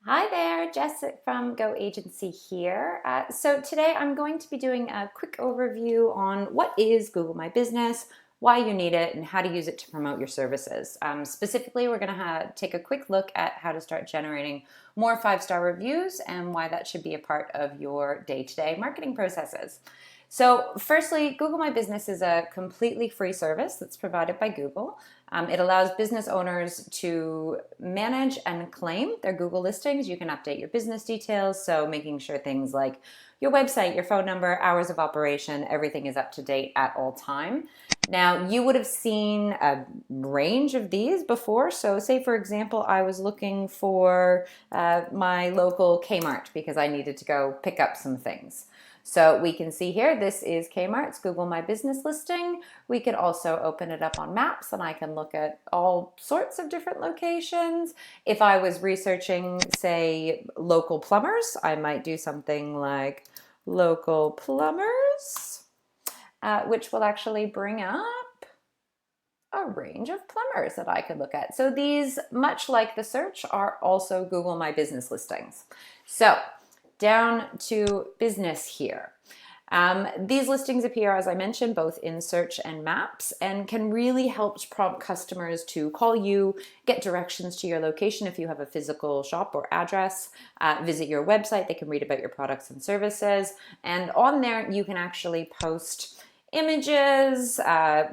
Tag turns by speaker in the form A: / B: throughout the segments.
A: Hi there, Jess from Go Agency here. So today I'm going to be doing a quick overview on what is Google My Business, why you need it, and how to use it to promote your services. Specifically, we're going to take a quick look at how to start generating more five-star reviews and why that should be a part of your day-to-day marketing processes. So firstly, Google My Business is a completely free service that's provided by Google. It allows business owners to manage and claim their Google listings. You can update your business details, so making sure things like your website, your phone number, hours of operation, everything is up to date at all time. Now, you would have seen a range of these before. So say, for example, I was looking for my local Kmart because I needed to go pick up some things. So we can see here, this is Kmart's Google My Business listing. We could also open it up on Maps and I can look at all sorts of different locations. If I was researching, say, local plumbers, I might do something like local plumbers, which will actually bring up a range of plumbers that I could look at. So these, much like the search, are also Google My Business listings. So down to business here. These listings appear, as I mentioned, both in search and maps and can really help prompt customers to call you, get directions to your location if you have a physical shop or address, visit your website, they can read about your products and services, and on there you can actually post images,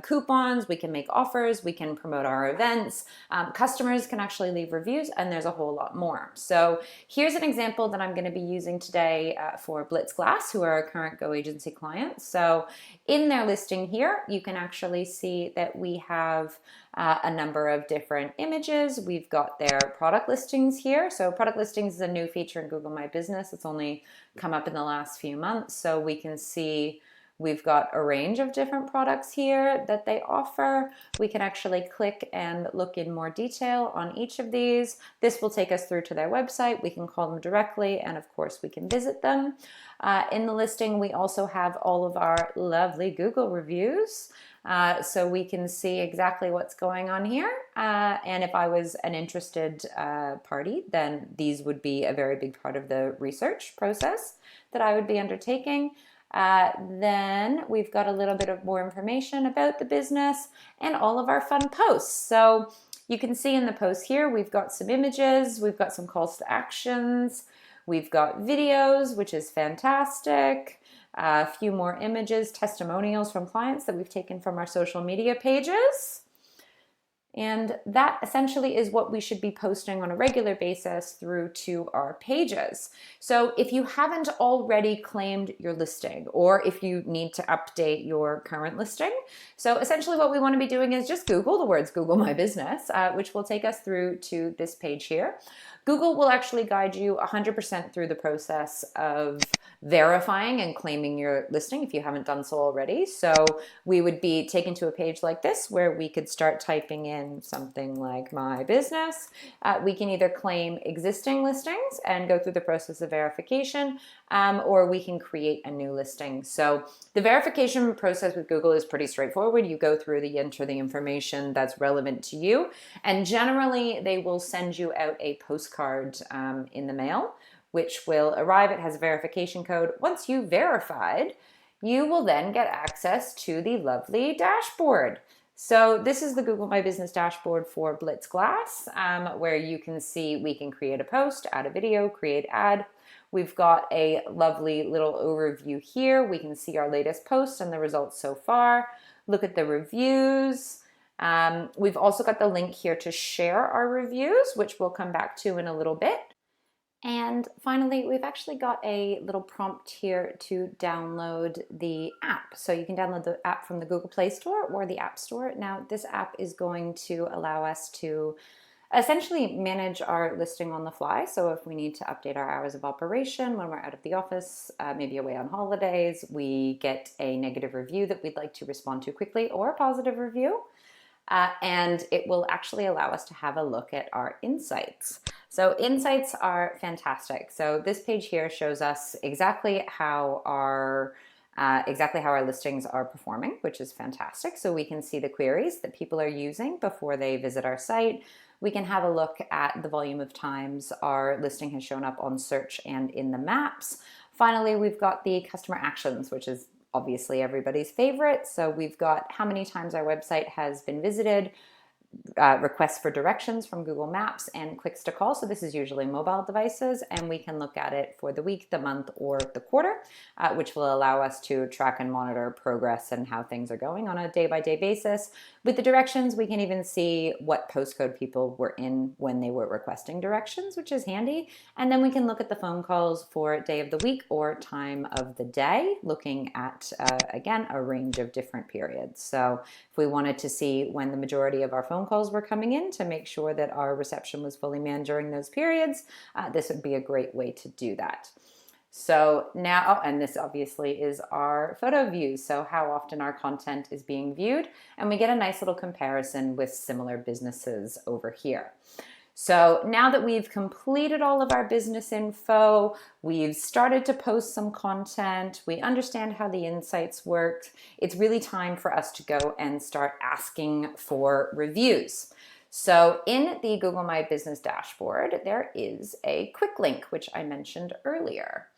A: coupons, we can make offers, we can promote our events, customers can actually leave reviews, and there's a whole lot more. So here's an example that I'm going to be using today for Blitz Glass, who are a current Go Agency client. So in their listing here, you can actually see that we have a number of different images. We've got their product listings here. So product listings is a new feature in Google My Business. It's only come up in the last few months. So we can see we've got a range of different products here that they offer. We can actually click and look in more detail on each of these. This will take us through to their website. We can call them directly, and of course we can visit them. In the listing, we also have all of our lovely Google reviews. So we can see exactly what's going on here. And if I was an interested party, then these would be a very big part of the research process that I would be undertaking. Then we've got a little bit of more information about the business and all of our fun posts. So you can see in the post here, we've got some images, we've got some calls to actions, we've got videos, which is fantastic, a few more images, testimonials from clients that we've taken from our social media pages. And that essentially is what we should be posting on a regular basis through to our pages. So if you haven't already claimed your listing, or if you need to update your current listing, so essentially what we want to be doing is just Google the words Google My Business, which will take us through to this page here. Google will actually guide you 100% through the process of verifying and claiming your listing if you haven't done so already. So we would be taken to a page like this where we could start typing in something like my business. We can either claim existing listings and go through the process of verification, or we can create a new listing. So the verification process with Google is pretty straightforward. You go through, enter the information that's relevant to you, and generally they will send you out a postcard in the mail, which will arrive. It has a verification code. Once you've verified, you will then get access to the lovely dashboard. So this is the Google My Business dashboard for Blitz Glass, where you can see we can create a post, add a video, create ad. We've got a lovely little overview here. We can see our latest posts and the results so far. Look at the reviews. We've also got the link here to share our reviews, which we'll come back to in a little bit. And finally, we've actually got a little prompt here to download the app. So you can download the app from the Google Play Store or the App Store. Now, this app is going to allow us to essentially manage our listing on the fly. So if we need to update our hours of operation when we're out of the office, maybe away on holidays, we get a negative review that we'd like to respond to quickly, or a positive review. And it will actually allow us to have a look at our insights. So insights are fantastic. So this page here shows us exactly how our listings are performing, which is fantastic. So we can see the queries that people are using before they visit our site. we can have a look at the volume of times our listing has shown up on search and in the maps. Finally, we've got the customer actions, which is obviously everybody's favorite. So we've got how many times our website has been visited, requests for directions from Google Maps, and clicks to call. So this is usually mobile devices, and we can look at it for the week, the month, or the quarter, which will allow us to track and monitor progress and how things are going on a day-by-day basis. With the directions, we can even see what postcode people were in when they were requesting directions, which is handy. And then we can look at the phone calls for day of the week or time of the day, looking at, again, a range of different periods. So if we wanted to see when the majority of our phone calls were coming in to make sure that our reception was fully manned during those periods, this would be a great way to do that. So now, and this obviously is our photo views, so how often our content is being viewed, and we get a nice little comparison with similar businesses over here. So now that we've completed all of our business info, we've started to post some content, we understand how the insights work, it's really time for us to go and start asking for reviews. So in the Google My Business dashboard, there is a quick link, which I mentioned earlier.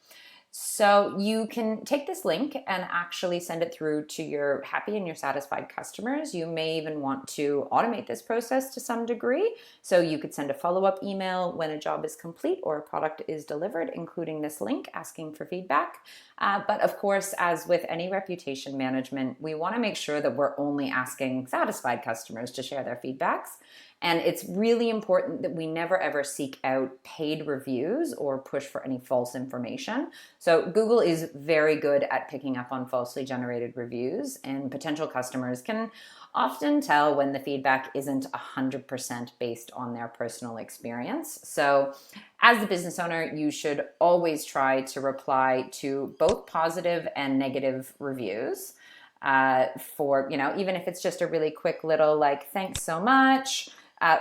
A: So you can take this link and actually send it through to your happy and your satisfied customers. You may even want to automate this process to some degree. So you could send a follow-up email when a job is complete or a product is delivered, including this link, asking for feedback. But of course, as with any reputation management, we want to make sure that we're only asking satisfied customers to share their feedbacks. And it's really important that we never ever seek out paid reviews or push for any false information. So Google is very good at picking up on falsely generated reviews, and potential customers can often tell when the feedback isn't 100% based on their personal experience. So as the business owner, you should always try to reply to both positive and negative reviews. For, even if it's just a really quick little like, thanks so much,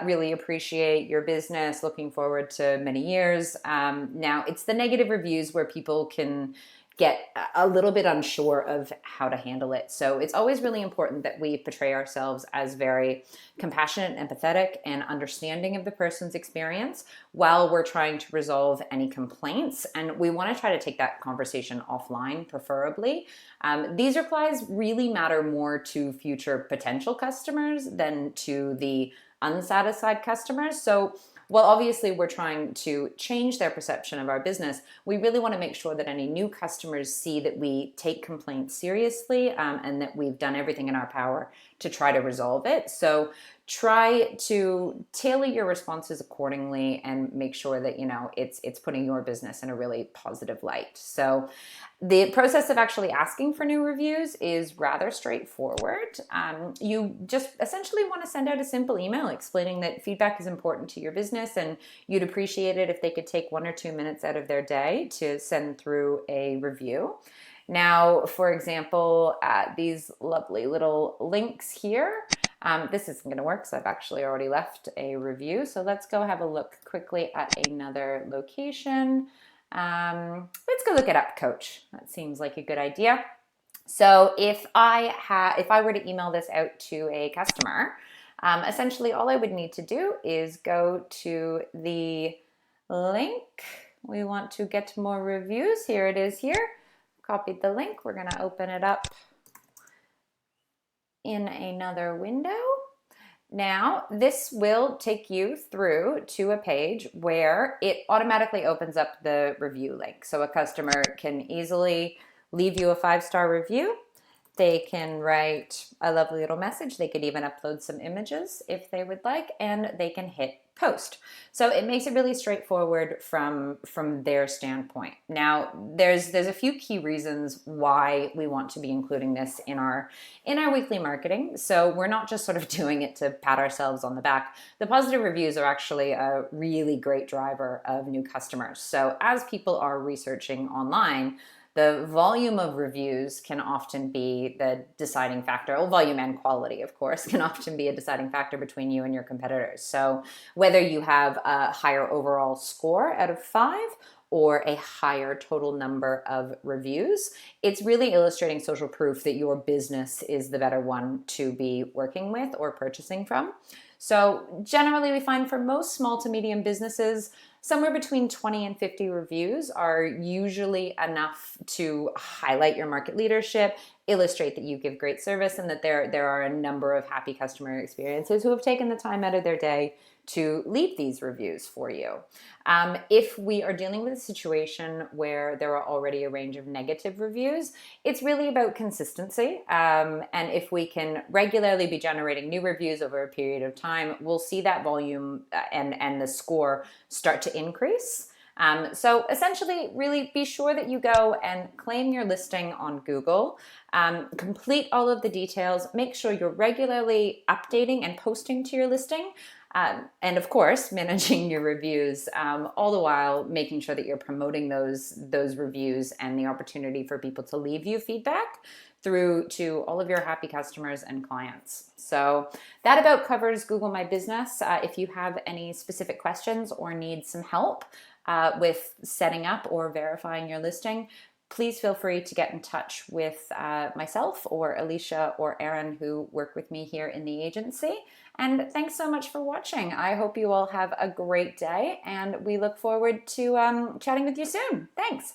A: really appreciate your business, looking forward to many years. Now, it's the negative reviews where people can get a little bit unsure of how to handle it. So it's always really important that we portray ourselves as very compassionate, empathetic, and understanding of the person's experience while we're trying to resolve any complaints. And we want to try to take that conversation offline, preferably. These replies really matter more to future potential customers than to the unsatisfied customers. So while obviously we're trying to change their perception of our business, we really want to make sure that any new customers see that we take complaints seriously, and that we've done everything in our power to try to resolve it. So try to tailor your responses accordingly and make sure that it's putting your business in a really positive light. So the process of actually asking for new reviews is rather straightforward. You just essentially want to send out a simple email explaining that feedback is important to your business and you'd appreciate it if they could take 1 or 2 minutes out of their day to send through a review. Now, for example, these lovely little links here, this isn't going to work, so I've actually already left a review. So let's go have a look quickly at another location. Let's go look at UpCoach. That seems like a good idea. So if I were to email this out to a customer, essentially all I would need to do is go to the link. We want to get more reviews. Here it is here. Copied the link. We're going to open it up in another window. Now, this will take you through to a page where it automatically opens up the review link. So a customer can easily leave you a 5-star review. They can write a lovely little message. They could even upload some images if they would like, and they can hit post. So it makes it really straightforward from their standpoint. Now, there's a few key reasons why we want to be including this in our weekly marketing. So we're not just sort of doing it to pat ourselves on the back. The positive reviews are actually a really great driver of new customers. So as people are researching online, the volume of reviews can often be the deciding factor. Well, volume and quality, of course, can often be a deciding factor between you and your competitors. So whether you have a higher overall score out of 5 or a higher total number of reviews, it's really illustrating social proof that your business is the better one to be working with or purchasing from. So generally we find for most small to medium businesses, somewhere between 20 and 50 reviews are usually enough to highlight your market leadership, illustrate that you give great service, and that there are a number of happy customer experiences who have taken the time out of their day to leave these reviews for you. If we are dealing with a situation where there are already a range of negative reviews, it's really about consistency. And if we can regularly be generating new reviews over a period of time, we'll see that volume and the score start to increase. So essentially, really be sure that you go and claim your listing on Google. Complete all of the details. Make sure you're regularly updating and posting to your listing. And of course, managing your reviews, all the while making sure that you're promoting those reviews and the opportunity for people to leave you feedback through to all of your happy customers and clients. So that about covers Google My Business. If you have any specific questions or need some help with setting up or verifying your listing, please feel free to get in touch with myself or Alicia or Aaron, who work with me here in the agency. And thanks so much for watching. I hope you all have a great day, and we look forward to chatting with you soon. Thanks.